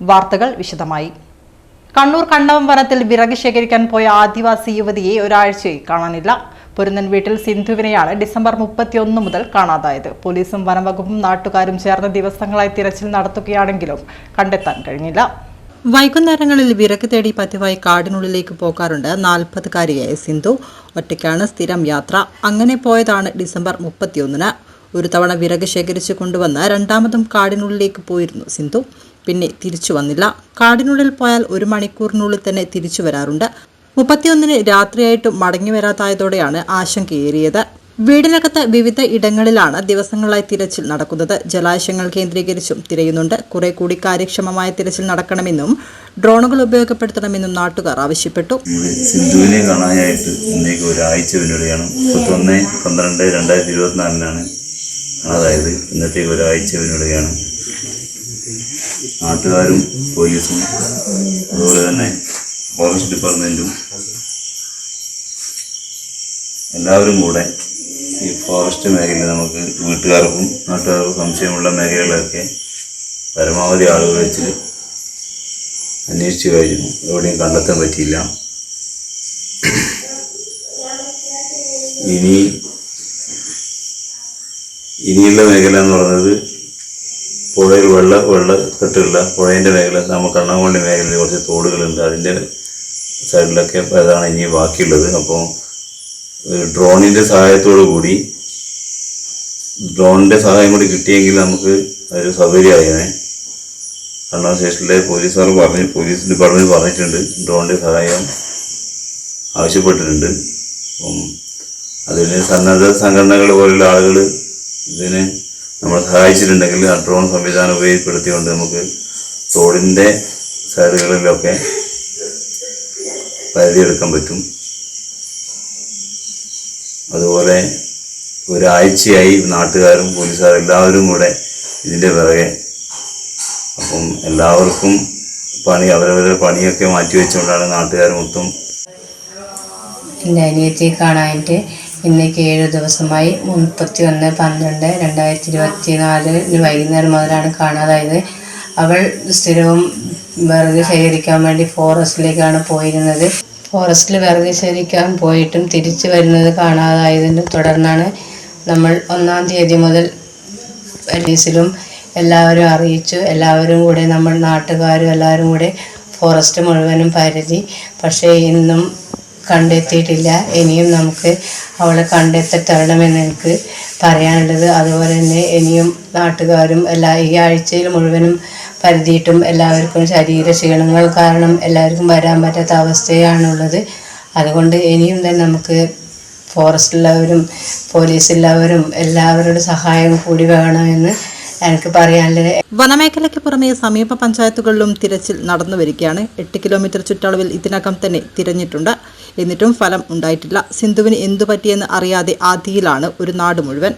വാർത്തകൾ വിശദമായി. കണ്ണൂർ കണ്ണവം വനത്തിൽ വിറക് ശേഖരിക്കാൻ പോയ ആദിവാസി യുവതിയെ ഒരാഴ്ചയായി കാണാനില്ല. പൊരുന്നൻ വീട്ടിൽ സിന്ധുവിനെയാണ് ഡിസംബർ 31 മുതൽ കാണാതായത്. പോലീസും വനംവകുപ്പും നാട്ടുകാരും ചേർന്ന് ദിവസങ്ങളായി തിരച്ചിൽ നടത്തുകയാണെങ്കിലും കണ്ടെത്താൻ കഴിഞ്ഞില്ല. വൈകുന്നേരങ്ങളിൽ വിറക് തേടി പതിവായി കാടിനുള്ളിലേക്ക് പോകാറുണ്ട് 40-കാരിയായ സിന്ധു. ഒറ്റയ്ക്കാണ് സ്ഥിരം യാത്ര. അങ്ങനെ പോയതാണ് ഡിസംബർ 31-ന്. ഒരു തവണ വിറക് ശേഖരിച്ചു കൊണ്ടുവന്ന് രണ്ടാമതും കാടിനുള്ളിലേക്ക് പോയിരുന്നു സിന്ധു. പിന്നെ തിരിച്ചു വന്നില്ല. കാടിനുള്ളിൽ പോയാൽ 1 മണിക്കൂറിനുള്ളിൽ തന്നെ തിരിച്ചു വരാറുണ്ട്. 31-ന് രാത്രിയായിട്ടും മടങ്ങി വരാതായതോടെയാണ് ആശങ്കയേറിയത്. വീടിനകത്ത് വിവിധ ഇടങ്ങളിലാണ് ദിവസങ്ങളായി തിരച്ചിൽ നടക്കുന്നത്. ജലാശയങ്ങൾ കേന്ദ്രീകരിച്ചും തിരയുന്നുണ്ട്. കുറെ കൂടി കാര്യക്ഷമമായ തിരച്ചിൽ നടക്കണമെന്നും ഡ്രോണുകൾ ഉപയോഗപ്പെടുത്തണമെന്നും നാട്ടുകാർ ആവശ്യപ്പെട്ടു. സിന്ധുവിനെ കാണാനായിട്ട് ഇന്നേക്ക് ഒരാഴ്ച പിന്നിടുകയാണ്. 31/12/2024 അതായത് ഇന്നത്തേക്ക് ഒരാഴ്ച പിന്നിടുകയാണ്. നാട്ടുകാരും പോലീസും അതുപോലെ തന്നെ ഫോറസ്റ്റ് ഡിപ്പാർട്ട്മെൻറ്റും എല്ലാവരും കൂടെ ഈ ഫോറസ്റ്റ് മേഖലയിൽ നമുക്ക് വീട്ടുകാർക്കും നാട്ടുകാർക്കും സംശയമുള്ള മേഖലകളൊക്കെ പരമാവധി ആളുകൾ വെച്ച് അന്വേഷിച്ചു കഴിഞ്ഞു. എവിടെയും കണ്ടെത്താൻ പറ്റിയില്ല. ഇനിയുള്ള മേഖല എന്ന് പറയുന്നത് പുഴയിൽ വെള്ളക്കെട്ടുള്ള പുഴേൻ്റെ മേഖല, നമുക്ക് കണ്ണാങ്കോളി മേഖലയിൽ കുറച്ച് തോടുകളുണ്ട്. അതിൻ്റെ സൈഡിലൊക്കെ അതാണ് ഇനി ബാക്കിയുള്ളത്. അപ്പോൾ ഡ്രോണിൻ്റെ സഹായം കൂടി കിട്ടിയെങ്കിൽ നമുക്ക് ഒരു സൗകര്യമായേനെ. കണ്ണൂർ സ്റ്റേഷനിലെ പോലീസ് ഡിപ്പാർട്ട്മെൻറ്റ് പറഞ്ഞിട്ടുണ്ട്, ഡ്രോണിൻ്റെ സഹായം ആവശ്യപ്പെട്ടിട്ടുണ്ട്. അപ്പം അതിന് സന്നദ്ധ സംഘടനകൾ പോലുള്ള ആളുകൾ ഇതിന് നമ്മളെ സഹായിച്ചിട്ടുണ്ടെങ്കിൽ ആ ഡ്രോൺ സംവിധാനം ഉപയോഗപ്പെടുത്തിക്കൊണ്ട് നമുക്ക് തോടിൻ്റെ സൈഡുകളിലൊക്കെ പരിധിയെടുക്കാൻ പറ്റും. അതുപോലെ ഒരാഴ്ചയായി നാട്ടുകാരും പോലീസുകാരും എല്ലാവരും കൂടെ ഇതിൻ്റെ പിറകെ. അപ്പം എല്ലാവർക്കും അവരവരുടെ പണിയൊക്കെ മാറ്റിവെച്ചുകൊണ്ടാണ് നാട്ടുകാർ മൊത്തം. എൻ്റെ അനിയത്തിയെ കാണാനായിട്ട് ഇന്നേക്ക് 7 ദിവസമായി. 31/12/2024 വൈകുന്നേരം മുതലാണ് കാണാതായത്. അവൾ സ്ഥിരവും വിറക് ശേഖരിക്കാൻ വേണ്ടി ഫോറസ്റ്റിലേക്കാണ് പോയിരുന്നത്. ഫോറസ്റ്റിൽ വിറക് ശേഖരിക്കാൻ പോയിട്ടും തിരിച്ചു വരുന്നത് കാണാതായതിനെ തുടർന്നാണ് നമ്മൾ 1-ാം തീയതി മുതൽ പോലീസിലും എല്ലാവരും അറിയിച്ചു. എല്ലാവരും കൂടെ നമ്മൾ നാട്ടുകാരും എല്ലാവരും കൂടെ ഫോറസ്റ്റ് മുഴുവനും പരിധി. പക്ഷേ ഇന്നും കണ്ടെത്തിയിട്ടില്ല. ഇനിയും നമുക്ക് അവളെ കണ്ടെത്തണമെന്ന് എനിക്ക് പറയാനുള്ളത്. അതുപോലെ തന്നെ ഇനിയും നാട്ടുകാരും ഈ ആഴ്ചയിൽ മുഴുവനും പരിധിയിട്ടും എല്ലാവർക്കും ശരീര ക്ഷീണങ്ങൾ കാരണം എല്ലാവർക്കും വരാൻ പറ്റാത്ത അവസ്ഥയാണുള്ളത്. അതുകൊണ്ട് ഇനിയും തന്നെ നമുക്ക് ഫോറസ്റ്റുള്ളവരും പോലീസുള്ളവരും എല്ലാവരുടെ സഹായം കൂടി വേണമെന്ന് എനിക്ക് പറയാനുള്ളത്. വനമേഖലയ്ക്ക് പുറമെ സമീപ പഞ്ചായത്തുകളിലും തിരച്ചിൽ നടന്നു വരികയാണ്. 8 കിലോമീറ്റർ ചുറ്റളവിൽ ഇതിനകം തന്നെ തിരഞ്ഞിട്ടുണ്ട്. എന്നിട്ടും ഫലം ഉണ്ടായിട്ടില്ല. സിന്ധുവിന് എന്തു പറ്റിയെന്ന് അറിയാതെ ആധിയിലാണ് ഒരു നാട് മുഴുവൻ.